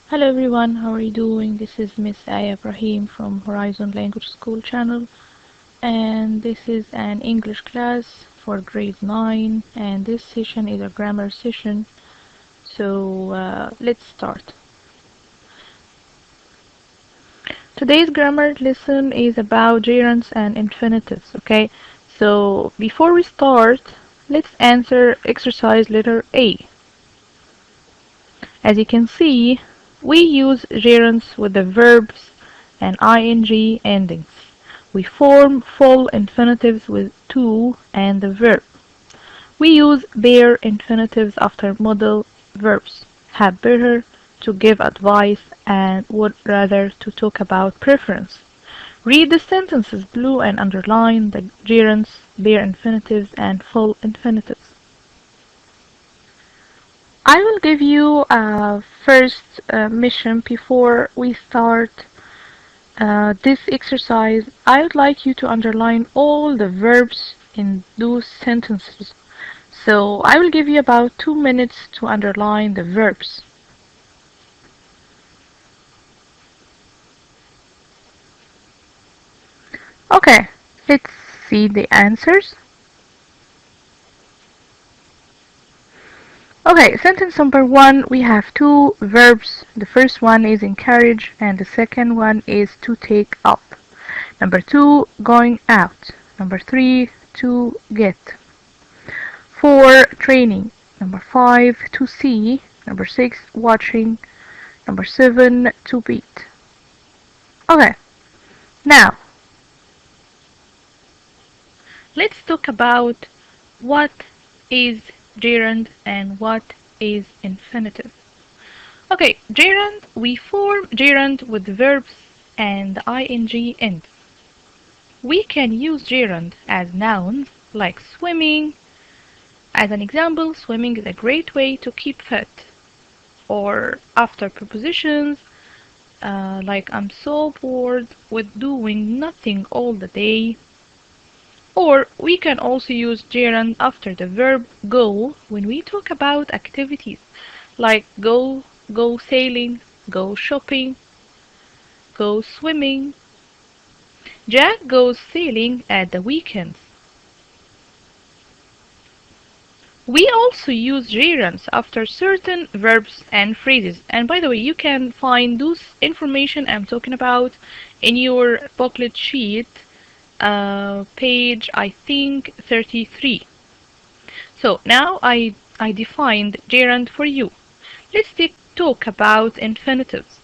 Hello everyone, how are you doing? This is Miss Aya Ibrahim from Horizon Language School channel, and this is an English class for grade 9, and this session is a grammar session. So let's start. Today's grammar lesson is about gerunds and infinitives, okay? So before we start, let's answer exercise letter A. As you can see, we use gerunds with the verbs and ing endings. We form full infinitives with to and the verb. We use bare infinitives after modal verbs. Have better, to give advice, and would rather, to talk about preference. Read the sentences below and underline the gerunds, bare infinitives, and full infinitives. I will give you a first mission before we start this exercise. I would like you to underline all the verbs in those sentences. So I will give you about 2 minutes to underline the verbs. Okay, let's see the answers. Okay, sentence number 1, we have two verbs. The first one is encourage and the second one is to take up. Number 2, going out. Number 3, to get. 4, training. Number 5, to see. Number 6, watching. Number 7, to beat. Okay, now let's talk about what is gerund and what is infinitive. Okay, gerund, we form gerund with verbs and the ing end. We can use gerund as nouns like swimming. As an example, swimming is a great way to keep fit. Or after prepositions, like I'm so bored with doing nothing all the day. Or we can also use gerund after the verb go when we talk about activities like go sailing, go shopping, go swimming. Jack goes sailing at the weekends. We also use gerunds after certain verbs and phrases. And by the way, you can find those information I'm talking about in your booklet sheet, page I think 33. So now I defined gerund for you. Let's talk about infinitives.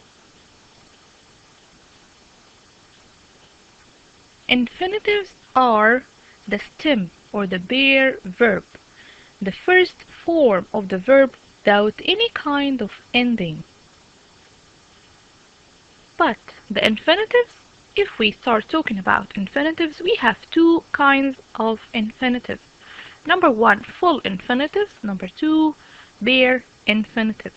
Infinitives are the stem or the bare verb, the first form of the verb without any kind of ending. But the infinitives, if we start talking about infinitives, we have two kinds of infinitives. Number 1, full infinitives. Number 2, bare infinitive.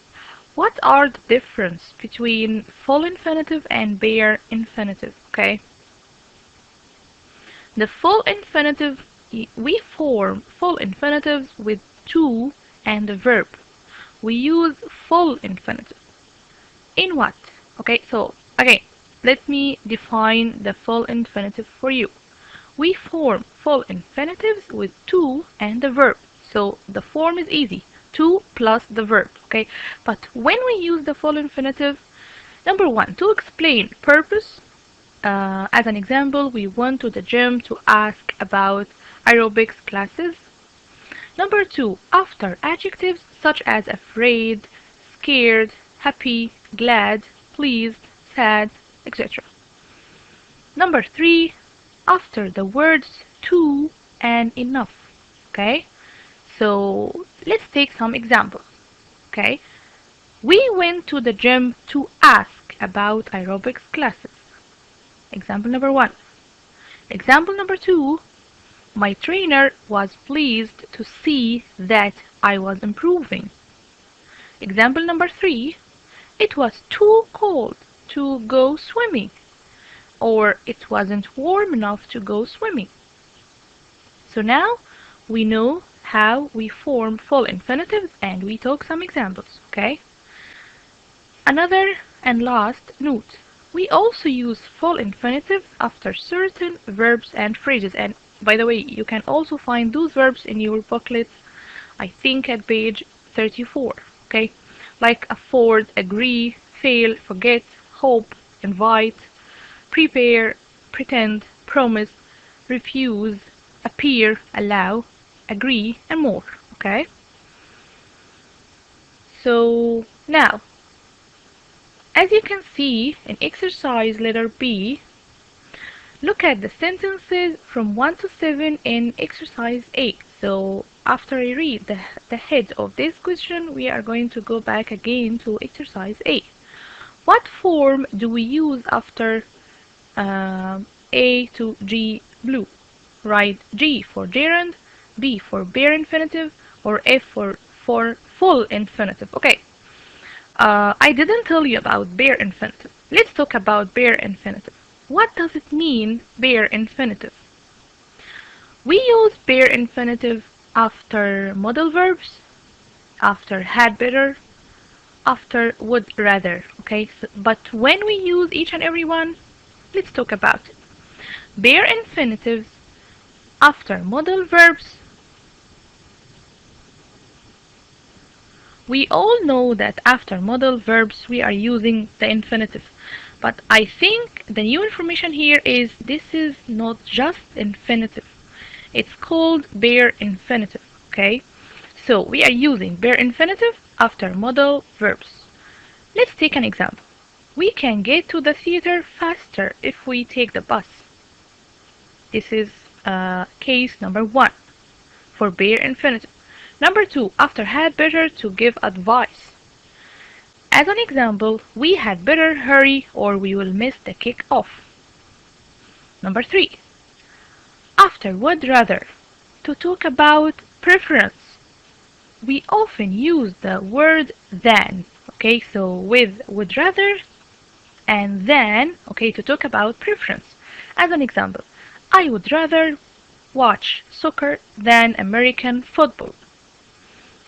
What are the difference between full infinitive and bare infinitive? Okay. The full infinitive, we form full infinitives with to and the verb. We use full infinitive. In what? Okay, so again, let me define the full infinitive for you. We form full infinitives with to and the verb. So the form is easy. To plus the verb, okay? But when we use the full infinitive, number 1, to explain purpose. As an example, we went to the gym to ask about aerobics classes. Number 2, after adjectives such as afraid, scared, happy, glad, pleased, sad, etc. Number 3, after the words to and enough. Okay? So let's take some examples. Okay? We went to the gym to ask about aerobics classes. Example number 1. Example number 2. My trainer was pleased to see that I was improving. Example number 3. It was too cold to go swimming, or it wasn't warm enough to go swimming. So now we know how we form full infinitives and we took some examples, okay? Another and last note. We also use full infinitives after certain verbs and phrases. And by the way, you can also find those verbs in your booklets, I think at page 34. Okay? Like afford, agree, fail, forget, hope, invite, prepare, pretend, promise, refuse, appear, allow, agree, and more. Okay? So now, as you can see in exercise letter B, look at the sentences from 1 to 7 in exercise 8. So after I read the head of this question, we are going to go back again to exercise 8. What form do we use after A to G blue? Write G for gerund, B for bare infinitive, or F for full infinitive. Okay, I didn't tell you about bare infinitive. Let's talk about bare infinitive. What does it mean, bare infinitive? We use bare infinitive after modal verbs, after had better, after would rather. Okay, but when we use each and every one, let's talk about it. Bare infinitives after modal verbs. We all know that after modal verbs we are using the infinitive, but I think the new information here is this is not just infinitive. It's called bare infinitive, okay? So we are using bare infinitive after modal verbs. Let's take an example. We can get to the theater faster if we take the bus. This is case number 1 for bare infinitive. Number 2, after had better to give advice. As an example, we had better hurry or we will miss the kick-off. Number 3, after would rather to talk about preference. We often use the word than, okay, so with would rather and then, okay, to talk about preference. As an example, I would rather watch soccer than American football.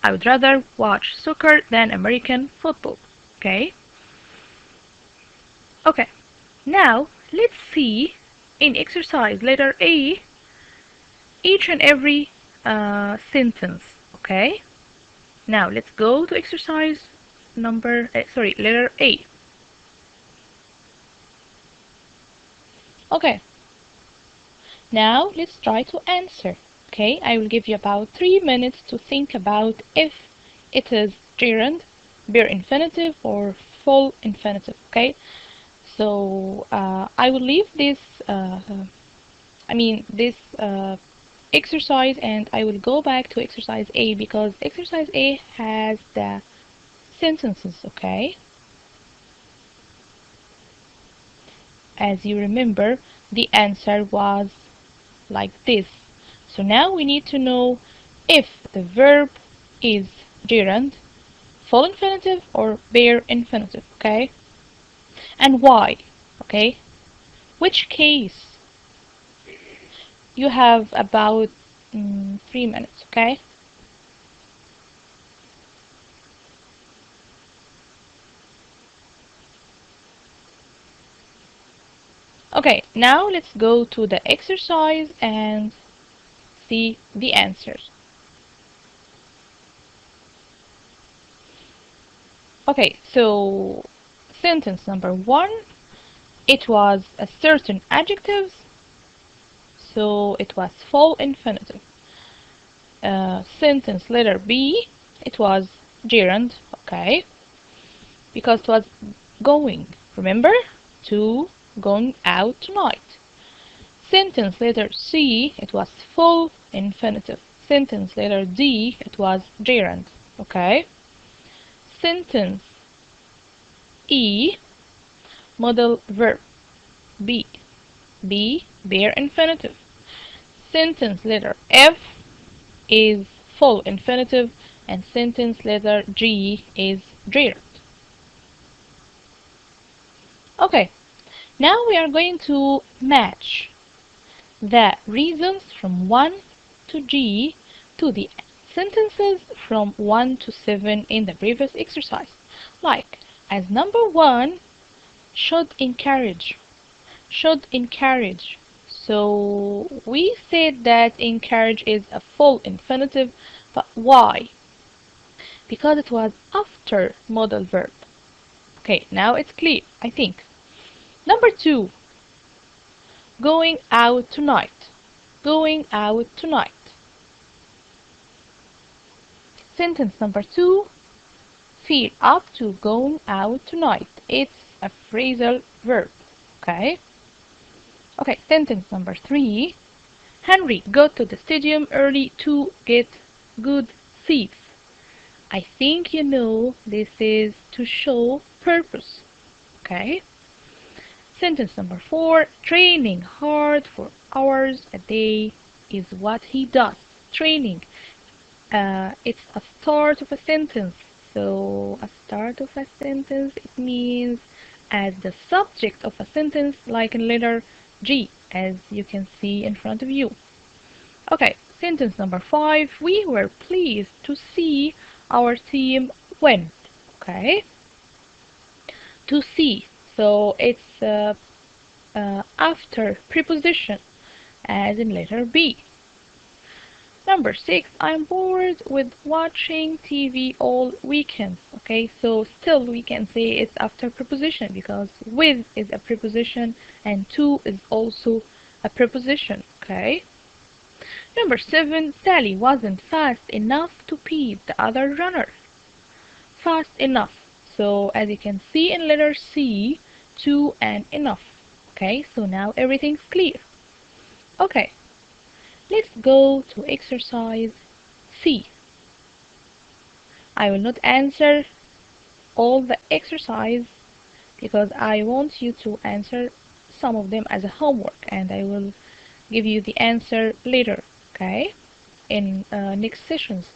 I would rather watch soccer than American football. Okay? Okay. Now, let's see in exercise letter A each and every sentence. Okay? Now, let's go to exercise letter A. Okay. Now, let's try to answer. Okay, I will give you about 3 minutes to think about if it is gerund, bare infinitive, or full infinitive. Okay, so I will leave this, exercise, and I will go back to exercise A because exercise A has the sentences. Okay, as you remember, the answer was like this. So now we need to know if the verb is gerund, full infinitive, or bare infinitive, okay? And why, okay? Which case? You have about 3 minutes, okay? Okay, now let's go to the exercise and see the answers. Okay, so sentence number 1, it was a certain adjectives, so it was full infinitive. Sentence letter B, it was gerund, okay, because it was going, remember, to going out tonight. Sentence letter C, it was full infinitive. Sentence letter D, it was gerund, okay. Sentence E, modal verb, be, bare infinitive. Sentence letter F is full infinitive, and sentence letter G is gerund. Okay, now we are going to match the reasons from 1 to G to the sentences from 1 to 7 in the previous exercise. Like, As number one, should encourage. Should encourage. So we said that encourage is a full infinitive, but why? Because it was after modal verb. Okay, now it's clear, I think. Number two, going out tonight. Going out tonight. Sentence number two, feel up to going out tonight. It's a phrasal verb. Okay? Okay, sentence number three, Henry got to the stadium early to get good seats. I think you know this is to show purpose. Okay? Sentence number four, training hard for hours a day is what he does. Training. It's a start of a sentence. So a start of a sentence, it means as the subject of a sentence, like in letter G, as you can see in front of you. Okay, sentence number five, we were pleased to see our team win. Okay, to see. So it's after preposition, as in letter B. Number six, I'm bored with watching TV all weekend. Okay, so still we can say it's after preposition because with is a preposition and to is also a preposition. Okay. Number seven, Sally wasn't fast enough to beat the other runner. Fast enough. So as you can see in letter C, to and enough. Okay, so now everything's clear. Okay, let's go to exercise C. I will not answer all the exercise because I want you to answer some of them as a homework and I will give you the answer later, okay, in next sessions.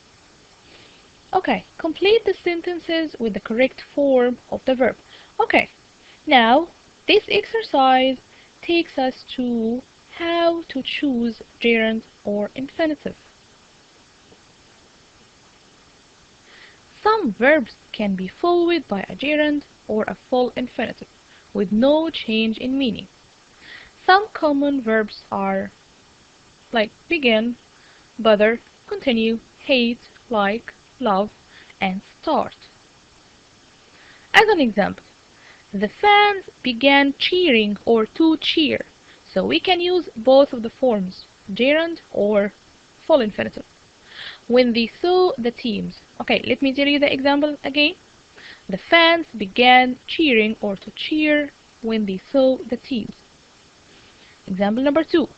Okay, complete the sentences with the correct form of the verb. Okay, now this exercise takes us to how to choose gerund or infinitive. Some verbs can be followed by a gerund or a full infinitive with no change in meaning. Some common verbs are like begin, bother, continue, hate, like, love, and start. As an example, the fans began cheering or to cheer. So we can use both of the forms, gerund or full infinitive. When they saw the teams. Okay, let me tell you the example again. The fans began cheering or to cheer when they saw the teams. Example number two.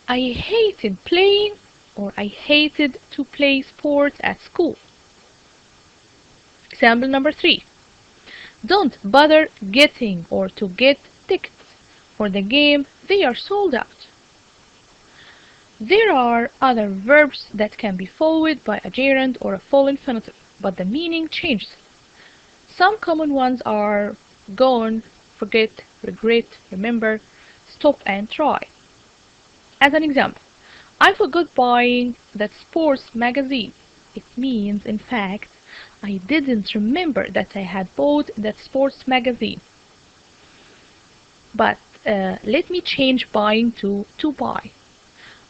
I hated playing or I hated to play sports at school. Example number three. Don't bother getting or to get tickets for the game, they are sold out. There are other verbs that can be followed by a gerund or a full infinitive, but the meaning changes. Some common ones are gone, forget, regret, remember, stop and try. As an example, I forgot buying that sports magazine. It means, in fact, I didn't remember that I had bought that sports magazine. But let me change buying to buy.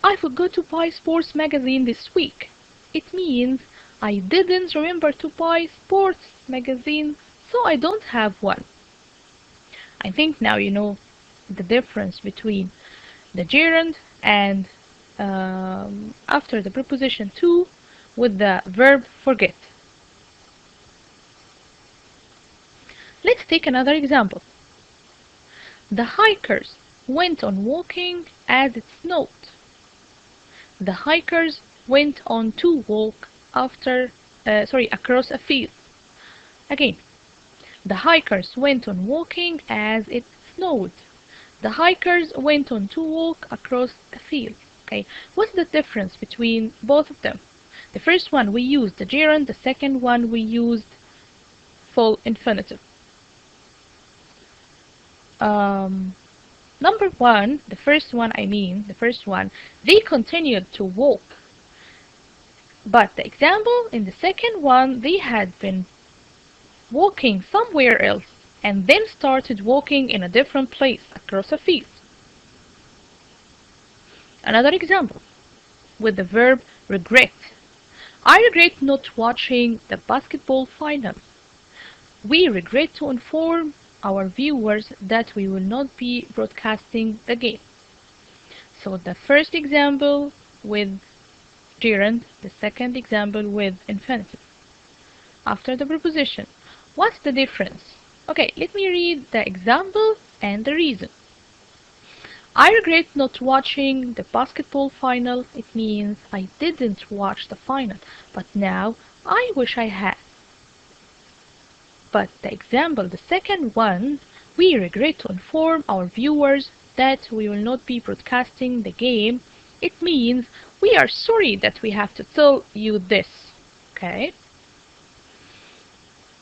I forgot to buy sports magazine this week. It means I didn't remember to buy sports magazine, so I don't have one. I think now you know the difference between the gerund and after the preposition to with the verb forget. Let's take another example. The hikers went on walking as it snowed. The hikers went on to walk across a field. Again, the hikers went on walking as it snowed. The hikers went on to walk across a field. Okay, what's the difference between both of them? The first one we used the gerund, the second one we used full infinitive. Number one, the first one, they continued to walk. But the example in the second one, they had been walking somewhere else, and then started walking in a different place across a field. Another example with the verb regret. I regret not watching the basketball final. We regret to inform our viewers that we will not be broadcasting the game. So the first example with gerund, the second example with infinitive. After the preposition, what's the difference? Okay, let me read the example and the reason. I regret not watching the basketball final. It means I didn't watch the final, but now I wish I had. But the example, the second one, we regret to inform our viewers that we will not be broadcasting the game. It means we are sorry that we have to tell you this. Okay?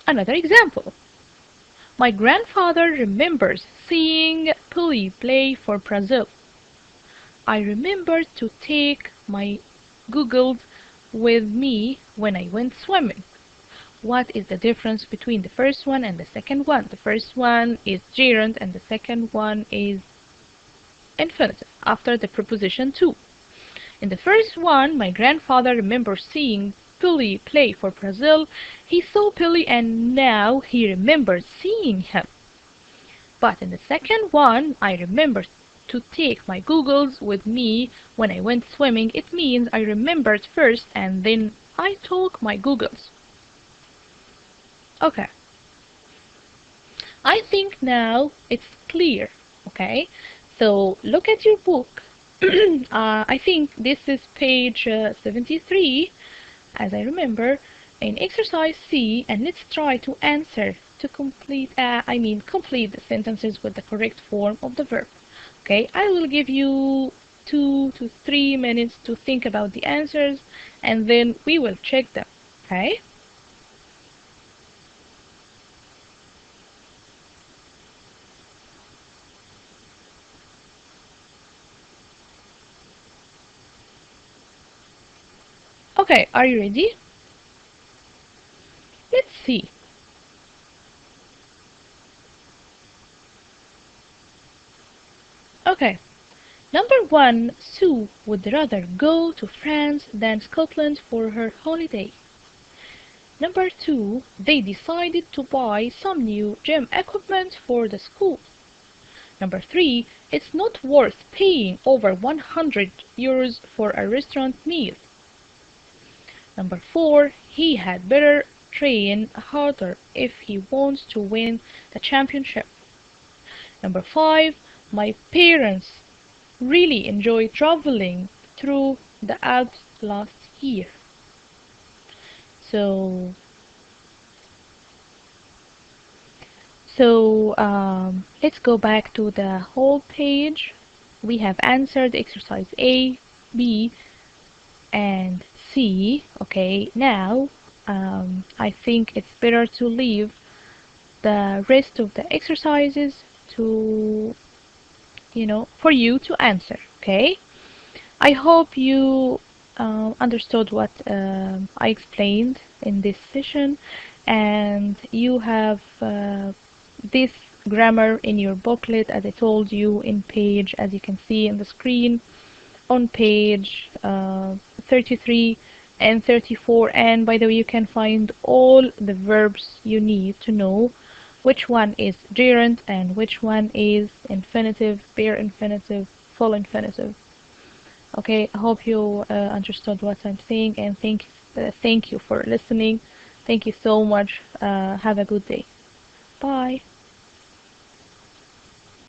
Another example. My grandfather remembers seeing Pelé play for Brazil. I remember to take my goggles with me when I went swimming. What is the difference between the first one and the second one? The first one is gerund and the second one is infinitive after the preposition to. In the first one, my grandfather remembers seeing Pelé play for Brazil. He saw Pelé and now he remembers seeing him. But in the second one, I remember to take my goggles with me when I went swimming. It means I remembered first and then I took my goggles. Okay. I think now it's clear. Okay. So look at your book. I think this is page 73, as I remember, in exercise C, and let's try to answer to complete the sentences with the correct form of the verb. Okay, I will give you 2 to 3 minutes to think about the answers, and then we will check them. Okay? Okay, are you ready? Let's see. Okay, number 1, Sue would rather go to France than Scotland for her holiday. Number 2, they decided to buy some new gym equipment for the school. Number 3, it's not worth paying over 100 euros for a restaurant meal. Number 4, he had better train harder if he wants to win the championship. Number 5, my parents really enjoyed traveling through the Alps last year. So let's go back to the whole page. We have answered exercise A, B, and C. Okay, now I think it's better to leave the rest of the exercises to, for you to answer. Okay, I hope you understood what I explained in this session, and you have this grammar in your booklet, as I told you, in page, as you can see in the screen, on page 33 and 34. And by the way, you can find all the verbs you need to know which one is gerund and which one is infinitive, bare infinitive, full infinitive. Okay, I hope you understood what I'm saying, and thank you for listening. Thank you so much. Have a good day. Bye.